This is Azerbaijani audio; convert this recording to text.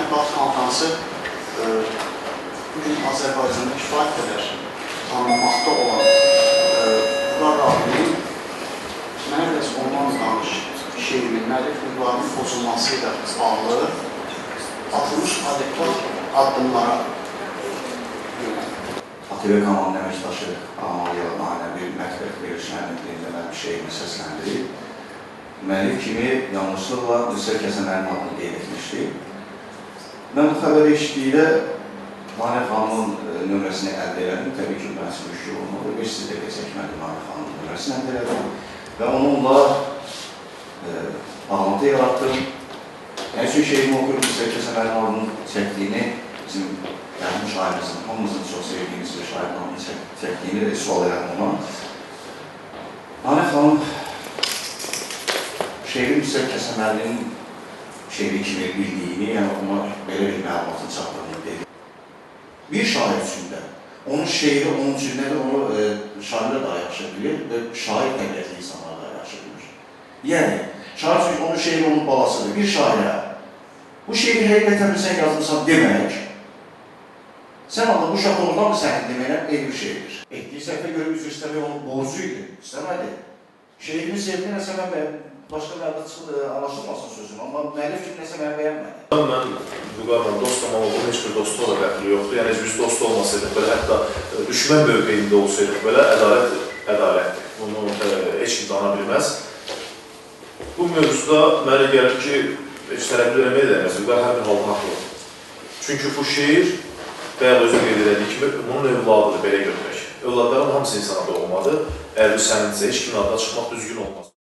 mətbuat konfransı bugün Azərbaycanda kifayət qədər tanınmaqda olan Vüqar Rahiminin mənə biraz ondan danış şeirinin müəllif hüquqlarının pozulması ilə bağlı atılmış adekvat addımlara ATV kanalının əməkdaşı Amaliya Manəvi mətbəq verilişlərinin dinləmə şeirini səsləndirib. Müəllif kimi yanlışlıqla Nüsrət Kəsənlərin adını qeyd etmişdi. Mən bu xəbəri eşitdikdə Manə xanımın nömrəsini əldə elədim. Təbii ki, mən müşkül olmalı. Bir sizdə çəkmədim Manə xanımın nömrəsini əldə elədim. Və onunla bağlantı yaratdım. Yəni, çünki şeirimi oxuyub Nüsrət Kəsənlərin adını çəkdiyini, bizim qədim şairimizin, hamımızın çox sevdiyimiz bir şairin adını çəkdiyini sual elədim ona. Manə xanım şeirin Nüsrət Kəsənlərinin şeiri kimi bildiyini, yəni ona belə bir məlumatın çatdığını dedi. Bir şair üçün də, onun şeiri onun üçün də onu şairlər daha yaxşı bilir və şair təbiətli insanlar daha yaxşı bilir. Yəni, şair üçün onun şeiri onun balasıdır. Bir şairə, bu şeiri həqiqətən sən yazmışsan demək, sən Allah bu şah doğrudan mı sənin deməklə eyni bir şeydir. Etdiyi səhvə görə üzr istəmək onun borcu idi, istəmədi. Şeirimi sevdiği nəsə mən başqa mənada anlaşılmasın sözüm, amma müəllif kimi nəsə mən bəyənmədim. Mən Vüqarla dostum, amma bunun heç bir dostu da qəbili yoxdur. Yəni, biz dost olmasaydıq, belə hətta düşmən mövqeyində olsaydıq, belə ədalətdir. Bunu heç kim dana bilməz. Bu mövzuda mənə gəlir ki, heç tərəfli eləmək edəməz, Vüqar hər bir halda haqlıdır. Çünki bu şeir, bayaq özü qeyd elədiyi kimi, bunun övladıdır, belə görmək. Övladların hamısı insana doğmadır. Əgər bu sənindirsə, heç kimin adına çıxmaq düzgün olmaz.